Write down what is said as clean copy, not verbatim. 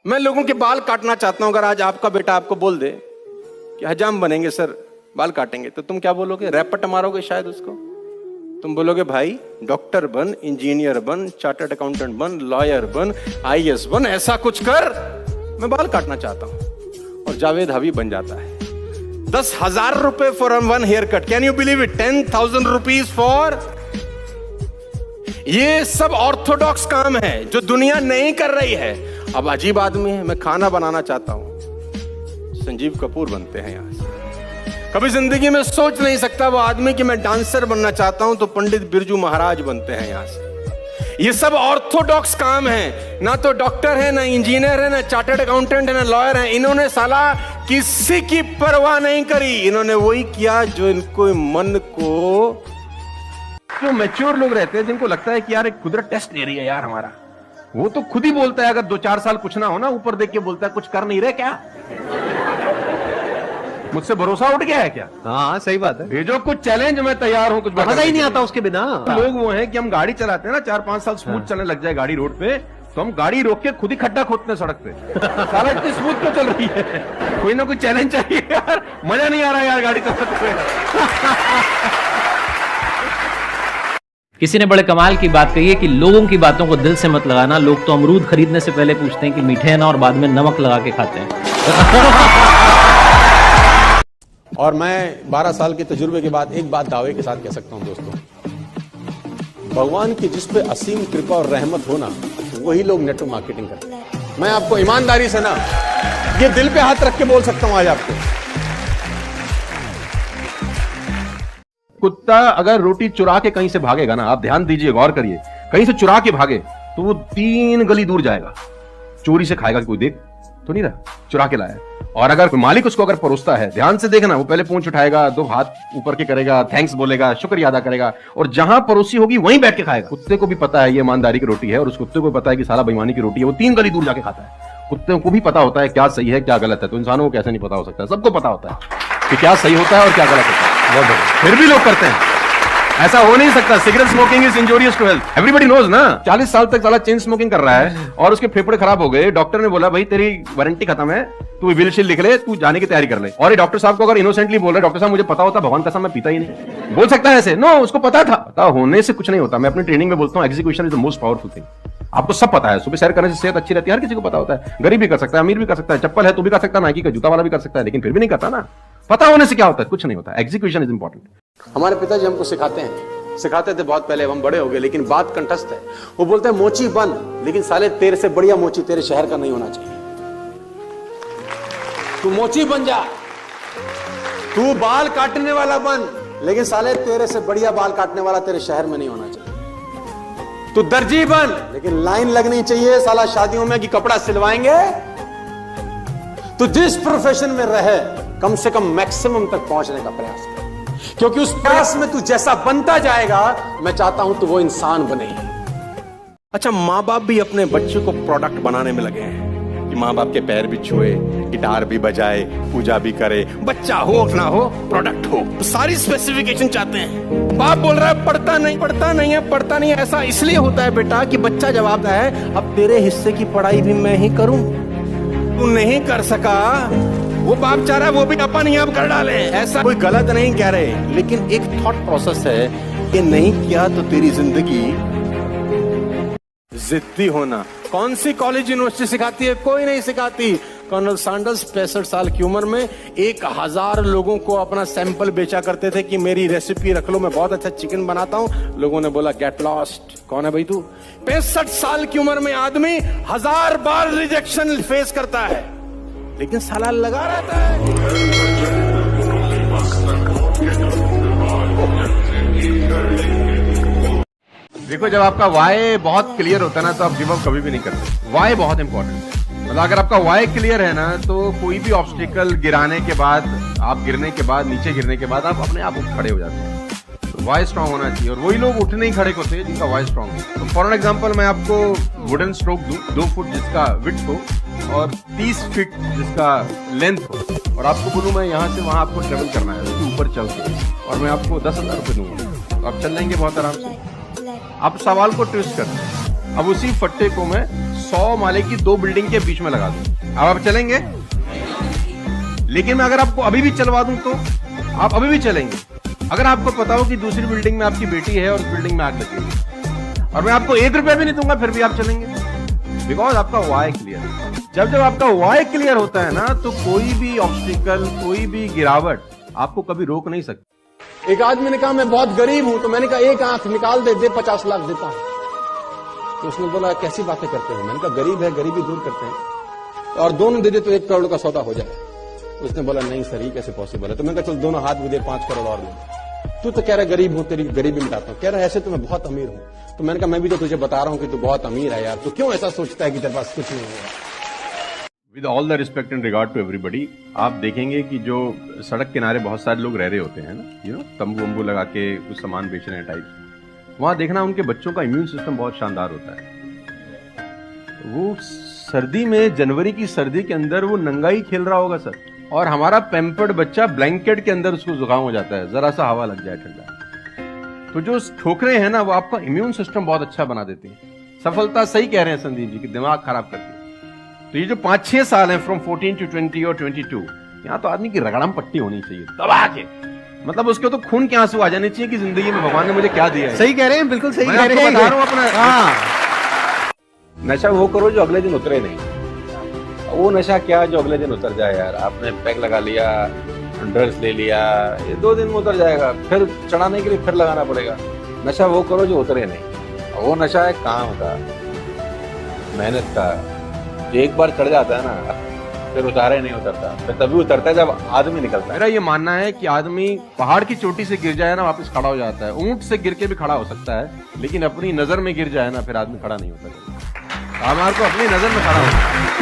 मैं लोगों के बाल काटना चाहता हूं। अगर आज आपका बेटा आपको बोल दे कि हजाम बनेंगे सर, बाल काटेंगे, तो तुम क्या बोलोगे? रैपट मारोगे शायद उसको। तुम बोलोगे भाई डॉक्टर बन, इंजीनियर बन, चार्टर्ड अकाउंटेंट बन, लॉयर बन, आईएएस बन, ऐसा कुछ कर, मैं बाल काटना चाहता हूं। और जावेद हबीब बन जाता है। 10,000 रुपए for one hair cut. Can you believe it? 10,000 rupees for. ये सब ऑर्थोडॉक्स काम है जो दुनिया नहीं कर रही है। अब अजीब आदमी है, मैं खाना बनाना चाहता हूं, संजीव कपूर बनते हैं यहां से। कभी जिंदगी में सोच नहीं सकता वो आदमी कि मैं डांसर बनना चाहता हूं, तो पंडित बिरजू महाराज बनते हैं यहां से। ये सब ऑर्थोडॉक्स काम है। ना तो डॉक्टर है, ना इंजीनियर है, ना चार्टर्ड अकाउंटेंट है, ना लॉयर है। इन्होंने साला किसी की परवाह नहीं करी। इन्होंने वही किया जो इनको मन को। जो मैच्योर लोग रहते हैं, जिनको लगता है कि यार एक कुदरत टेस्ट ले रही है यार हमारा, वो तो खुद ही बोलता है। अगर 2-4 साल कुछ ना हो ना, ऊपर देख के बोलता है कुछ कर नहीं रहे क्या? मुझसे भरोसा उठ गया है क्या? हाँ सही बात है। ये जो कुछ चैलेंज मैं तैयार हूं, कुछ मजा ही नहीं आता उसके बिना। लोग वो हैं कि हम गाड़ी चलाते हैं ना, 4-5 साल स्मूथ चलने लग जाए गाड़ी रोड पे, तो हम गाड़ी रोक के खुद ही खड्डा खोदते हैं सड़क पे। साला इतनी स्मूथ क्यों चल रही है? कोई ना कोई चैलेंज चाहिए यार। मजा नहीं आ रहा यार गाड़ी चलाते हुए। किसी ने बड़े कमाल की बात कही है कि लोगों की बातों को दिल से मत लगाना। लोग तो अमरूद खरीदने से पहले पूछते हैं कि मीठे हैं ना, और बाद में नमक लगा के खाते हैं। और मैं 12 साल के तजुर्बे के बाद एक बात दावे के साथ कह सकता हूं दोस्तों, भगवान की जिस पे असीम कृपा और रहमत हो ना, वही लोग नेटवर्क मार्केटिंग करते हैं। मैं आपको ईमानदारी से ना, ये दिल पे हाथ रख के बोल सकता हूं आज आपको। कुत्ता अगर रोटी चुरा के कहीं से भागेगा ना, आप ध्यान दीजिए, गौर करिए, कहीं से चुरा के भागे तो वो 3 गली दूर जाएगा। चोरी से खाएगा, कोई देख तो नहीं रहा, चुरा के लाया। और अगर मालिक उसको अगर परोसता है, ध्यान से देखना, वो पहले पूंछ उठाएगा, 2 हाथ ऊपर के करेगा, थैंक्स बोलेगा, शुक्रिया अदा करेगा, और जहां परोसी होगी वहीं बैठ के खाएगा। कुत्ते को भी पता है ये ईमानदारी की रोटी है, और उस कुत्ते को पता है कि साला बेईमानी की रोटी है। वो 3 गली दूर जाके खाता है। कुत्ते को भी पता होता है क्या सही है क्या गलत है, तो इंसानों को कैसे नहीं पता हो सकता? सबको पता होता है कि क्या सही होता है और क्या गलत होता है, फिर भी लोग करते हैं। ऐसा हो नहीं सकता। Cigarette smoking is injurious to health, everybody knows ना। 40 साल तक साला चेन स्मोकिंग कर रहा है और उसके फेफड़े खराब हो गए। डॉक्टर ने बोला भाई तेरी वारंटी खत्म है, तू विल शील्ड लिख ले, तू जाने की तैयारी कर ले। और ये डॉक्टर साहब को अगर इनोसेंटली बोल रहा है, डॉक्टर साहब मुझे पता होता, भगवान कसम मैं पीता ही नहीं, बोल सकता है ऐसे? नो, उसको पता था। पता होने से कुछ नहीं होता। मैं अपनी ट्रेनिंग में बोलता हूँ, execution is the most powerful thing. आपको सब पता है, सुबह सैर करने से सेहत अच्छी रहती है, हर किसी को पता होता है। गरीब भी कर सकता है, अमीर भी कर सकता है, चप्पल है तो भी कर सकता है, नाइकी का जूता वाला भी कर सकता है, लेकिन फिर भी नहीं करता ना। पता होने से क्या होता है? कुछ नहीं होता। Execution is important. हमारे पिताजी हमको सिखाते थे बहुत पहले, हम बड़े हो गए, लेकिन बात कंठस्थ है। वो बोलते हैं मोची बन, लेकिन साले तेरे से बढ़िया मोची तेरे शहर का नहीं होना चाहिए। तू मोची बन जा, तू बाल काटने वाला बन, लेकिन साले तेरे से बढ़िया बाल काटने वाला तेरे शहर में नहीं होना चाहिए। तू दर्जी बन, लेकिन लाइन लगनी चाहिए साला शादियों में कि कपड़ा सिलवाएंगे। तू जिस प्रोफेशन में रहे, कम से कम मैक्सिमम तक पहुंचने का प्रयास कर, क्योंकि उस प्रयास में तू जैसा बनता जाएगा, मैं चाहता हूं तू वो इंसान बने। अच्छा, माँ बाप भी अपने बच्चों को प्रोडक्ट बनाने में लगे हैं कि माँ बाप के पैर भी छुए, गिटार भी बजाए, पूजा भी करे, बच्चा हो ना हो प्रोडक्ट हो, तो सारी स्पेसिफिकेशन चाहते हैं। बाप बोल रहा है पढ़ता नहीं है। ऐसा इसलिए होता है बेटा कि बच्चा जवाब है अब तेरे हिस्से की पढ़ाई भी मैं ही करूं, तू नहीं कर सका, वो बाप चाह रहा है वो भी अपन ही अब कर डाले। ऐसा कोई गलत नहीं कह रहे, लेकिन एक थॉट प्रोसेस है कि नहीं किया तो तेरी जिंदगी जिद्दी होना। कौन सी कॉलेज यूनिवर्सिटी सिखाती है? कोई नहीं सिखाती। कर्नल सैंडर्स 65 साल की उम्र में 1000 लोगों को अपना सैंपल बेचा करते थे कि मेरी रेसिपी रख लो, मैं बहुत अच्छा चिकन बनाता हूं। लोगों ने बोला गेट लॉस्ट, कौन है भाई तू? 65 साल की उम्र में आदमी 1000 बार रिजेक्शन फेस करता है, लेकिन साला लगा रहता है। देखो, जब आपका वाई बहुत क्लियर होता है ना, तो आप गिव अप कभी भी नहीं करते। वाई बहुत इंपॉर्टेंट है। मतलब अगर आपका वाई क्लियर है ना, तो कोई भी ऑब्स्टिकल गिराने के बाद, आप गिरने के बाद, नीचे गिरने के बाद, आप अपने आप खड़े हो जाते हैं। तो वाई स्ट्रांग होना चाहिए, और वही लोग उठने ही खड़े होते हैं जिनका वाई स्ट्रांग है। तो फॉर एग्जाम्पल मैं आपको वुडन स्ट्रोक दूं, 2 फुट जिसका विड्थ हो और 30 फीट जिसका लेंथ हो, और आपको बोलूं मैं यहाँ से वहां आपको ट्रेवल करना है उसके ऊपर चल के, और मैं आपको 10,000 रुपये दूंगा, तो आप चल लेंगे बहुत आराम से। आप सवाल को ट्विस्ट करते हैं। अब उसी फट्टे को मैं 100 माले की 2 बिल्डिंग के बीच में लगा दूं। अब आप चलेंगे? लेकिन मैं अगर आपको अभी भी चलवा दूं तो आप अभी भी चलेंगे? अगर आपको पता हो कि दूसरी बिल्डिंग में आपकी बेटी है और उस बिल्डिंग में आग लगी और मैं आपको 1 रुपया भी नहीं दूंगा, फिर भी आप चलेंगे? बिकॉज आपका वाई क्लियर है। जब आपका वाई क्लियर होता है ना, तो कोई भी ऑब्स्टिकल, कोई भी गिरावट आपको कभी रोक नहीं सकती। एक आदमी ने कहा मैं बहुत गरीब हूं, तो मैंने कहा एक आंख निकाल दे 50 लाख देता हूं। तो उसने बोला कैसी बातें करते हो? मैंने कहा गरीब है, गरीबी दूर करते हैं, और दोनों दे दे तो 1 करोड़ का सौदा हो जाए। उसने बोला नहीं सर, ये कैसे पॉसिबल है? तो मैंने कहा चल दोनों हाथ भी दे, 5 करोड़ और दे। तू तो कह रहा गरीब हूं, तेरी गरीबी मिटाता हूं। कह रहा ऐसे तो मैं बहुत अमीर हूं। तो मैंने कहा मैं भी तो तुझे बता रहा हूं कि तू बहुत अमीर है यार, तो क्यों ऐसा सोचता है कि तेरे पास कुछ नहीं है? With all the respect and regard to everybody, आप देखेंगे कि जो सड़क किनारे बहुत सारे लोग रह रहे होते हैं ना, यू नो, तंबू वंबू लगा के कुछ सामान बेच रहे हैं टाइप, वहां देखना उनके बच्चों का इम्यून सिस्टम बहुत शानदार होता है। वो सर्दी में, जनवरी की सर्दी के अंदर वो नंगाई खेल रहा होगा सर, और हमारा पैम्पर्ड बच्चा ब्लैंकेट के अंदर उसको जुकाम हो जाता है, जरा सा हवा लग जाए ठंडा। तो जो ठोकरें हैं ना, वो आपका इम्यून सिस्टम बहुत अच्छा बना देती है। सफलता सही कह रहे हैं संदीप जी कि दिमाग खराब करती है। तो ये जो 5-6 साल हैं फ्रॉम 14 to 20 और 22, यहाँ तो आदमी की रगड़म पट्टी होनी चाहिए दबा के, मतलब उसके तो खून के आंसू आ जाने चाहिए कि जिंदगी में भगवान ने मुझे क्या दिया है। सही कह रहे हैं, बिल्कुल सही मैं कह आपको रहे हैं। बता रहा हूं अपना। हाँ, नशा वो करो जो अगले दिन उतरे नहीं। वो नशा क्या जो अगले दिन उतर जाए यार? आपने पैक लगा लिया, ड्रग्स ले लिया, ये 2 दिन में उतर जाएगा, फिर चढ़ाने के लिए फिर लगाना पड़ेगा। नशा वो करो जो उतरे नहीं। वो नशा है काम का, मेहनत का, जो एक बार चढ़ जाता है ना, फिर उतारे नहीं उतरता, फिर तभी उतरता है जब आदमी निकलता है। मेरा ये मानना है कि आदमी पहाड़ की चोटी से गिर जाए ना, वापस खड़ा हो जाता है। ऊंट से गिर के भी खड़ा हो सकता है, लेकिन अपनी नजर में गिर जाए ना, फिर आदमी खड़ा नहीं होता। हमारे को अपनी नजर में खड़ा होना है।